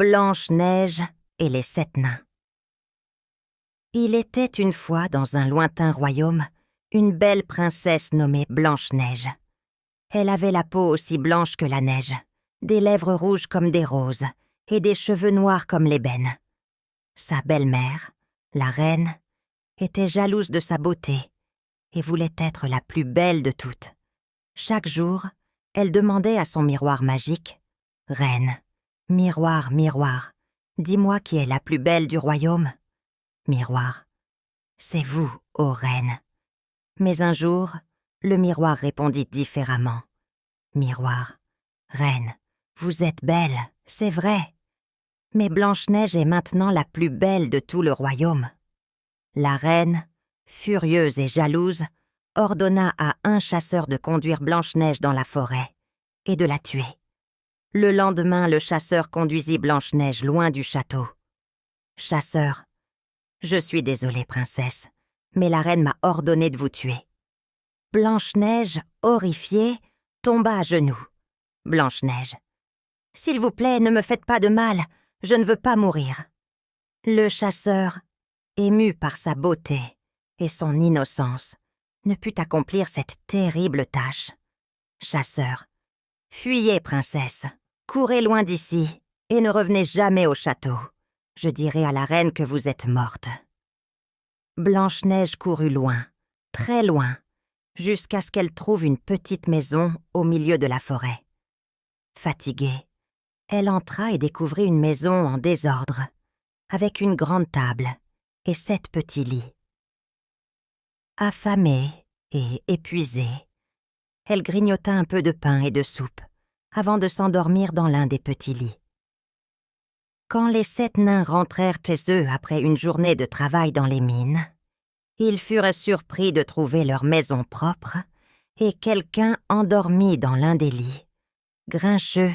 Blanche-Neige et les 7 nains. Il était une fois dans un lointain royaume une belle princesse nommée Blanche-Neige. Elle avait la peau aussi blanche que la neige, des lèvres rouges comme des roses et des cheveux noirs comme l'ébène. Sa belle-mère, la reine, était jalouse de sa beauté et voulait être la plus belle de toutes. Chaque jour, elle demandait à son miroir magique « Reine, miroir, miroir, dis-moi qui est la plus belle du royaume. » Miroir, c'est vous, ô reine. Mais un jour, le miroir répondit différemment. Miroir, reine, vous êtes belle, c'est vrai. Mais Blanche-Neige est maintenant la plus belle de tout le royaume. La reine, furieuse et jalouse, ordonna à un chasseur de conduire Blanche-Neige dans la forêt et de la tuer. Le lendemain, le chasseur conduisit Blanche-Neige loin du château. Chasseur, je suis désolée, princesse, mais la reine m'a ordonné de vous tuer. Blanche-Neige, horrifiée, tomba à genoux. Blanche-Neige, s'il vous plaît, ne me faites pas de mal, je ne veux pas mourir. Le chasseur, ému par sa beauté et son innocence, ne put accomplir cette terrible tâche. Chasseur, fuyez, princesse, courez loin d'ici et ne revenez jamais au château. Je dirai à la reine que vous êtes morte. Blanche-Neige courut loin, très loin, jusqu'à ce qu'elle trouve une petite maison au milieu de la forêt. Fatiguée, elle entra et découvrit une maison en désordre, avec une grande table et 7 petits lits. Affamée et épuisée, elle grignota un peu de pain et de soupe avant de s'endormir dans l'un des petits lits. Quand les 7 nains rentrèrent chez eux après une journée de travail dans les mines, ils furent surpris de trouver leur maison propre et quelqu'un endormi dans l'un des lits. Grincheux,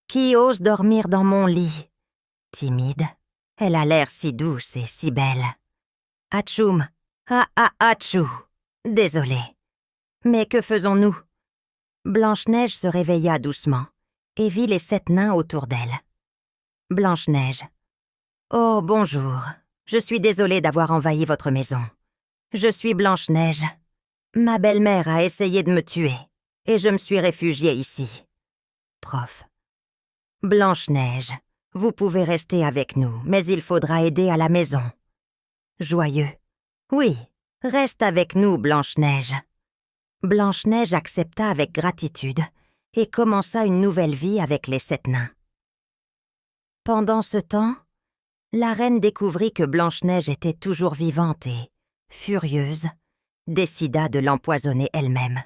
qui ose dormir dans mon lit? Timide, elle a l'air si douce et si belle. Atchoum, atchou, désolé. Mais que faisons-nous? Blanche-Neige se réveilla doucement et vit les 7 nains autour d'elle. Blanche-Neige. Oh, bonjour. Je suis désolée d'avoir envahi votre maison. Je suis Blanche-Neige. Ma belle-mère a essayé de me tuer et je me suis réfugiée ici. Prof. Blanche-Neige, vous pouvez rester avec nous, mais il faudra aider à la maison. Joyeux. Oui, reste avec nous, Blanche-Neige. Blanche-Neige accepta avec gratitude et commença une nouvelle vie avec les 7 nains. Pendant ce temps, la reine découvrit que Blanche-Neige était toujours vivante et, furieuse, décida de l'empoisonner elle-même.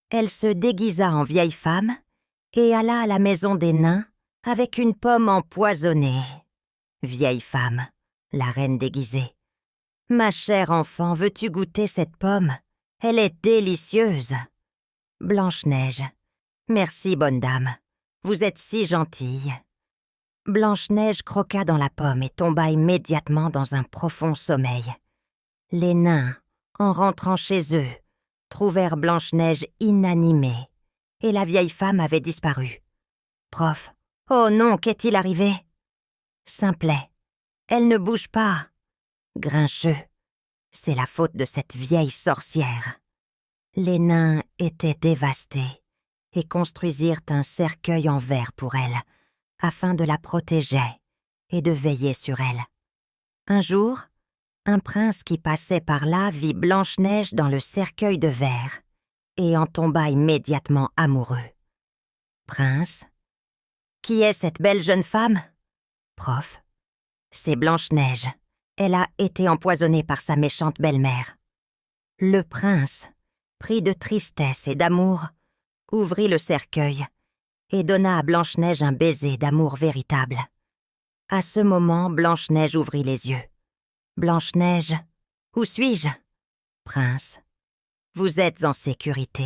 Elle se déguisa en vieille femme et alla à la maison des nains avec une pomme empoisonnée. Vieille femme, la reine déguisée. Ma chère enfant, veux-tu goûter cette pomme? Elle est délicieuse. Blanche-Neige. Merci, bonne dame. Vous êtes si gentille. Blanche-Neige croqua dans la pomme et tomba immédiatement dans un profond sommeil. Les nains, en rentrant chez eux, trouvèrent Blanche-Neige inanimée et la vieille femme avait disparu. Prof. Oh non, qu'est-il arrivé? Simplet. Elle ne bouge pas. Grincheux. C'est la faute de cette vieille sorcière. Les nains étaient dévastés et construisirent un cercueil en verre pour elle, afin de la protéger et de veiller sur elle. Un jour, un prince qui passait par là vit Blanche-Neige dans le cercueil de verre et en tomba immédiatement amoureux. Prince. Qui est cette belle jeune femme? Prof. C'est Blanche-Neige. Elle a été empoisonnée par sa méchante belle-mère. Le prince, pris de tristesse et d'amour, ouvrit le cercueil et donna à Blanche-Neige un baiser d'amour véritable. À ce moment, Blanche-Neige ouvrit les yeux. Blanche-Neige, où suis-je? Prince, vous êtes en sécurité.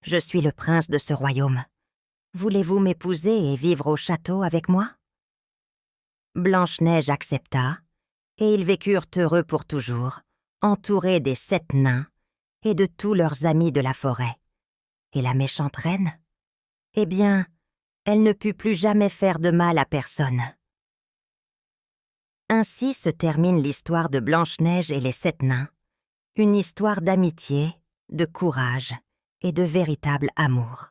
Je suis le prince de ce royaume. Voulez-vous m'épouser et vivre au château avec moi? Blanche-Neige accepta, et ils vécurent heureux pour toujours, entourés des 7 nains et de tous leurs amis de la forêt. Et la méchante reine? Eh bien, Elle ne put plus jamais faire de mal à personne. Ainsi se termine l'histoire de Blanche-Neige et les 7 nains, une histoire d'amitié, de courage et de véritable amour.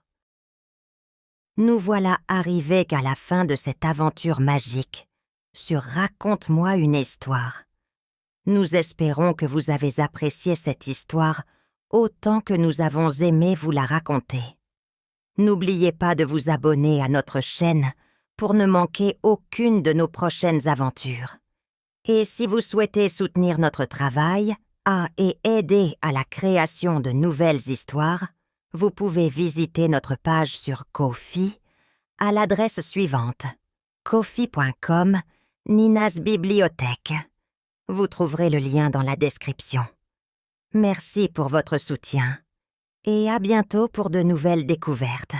Nous voilà arrivés à la fin de cette aventure magique sur Raconte-moi une histoire. Nous espérons que vous avez apprécié cette histoire autant que nous avons aimé vous la raconter. N'oubliez pas de vous abonner à notre chaîne pour ne manquer aucune de nos prochaines aventures. Et si vous souhaitez soutenir notre travail et aider à la création de nouvelles histoires, vous pouvez visiter notre page sur Ko-fi à l'adresse suivante: ko-fi.com Nina's Bibliothèque. Vous trouverez le lien dans la description. Merci pour votre soutien et à bientôt pour de nouvelles découvertes.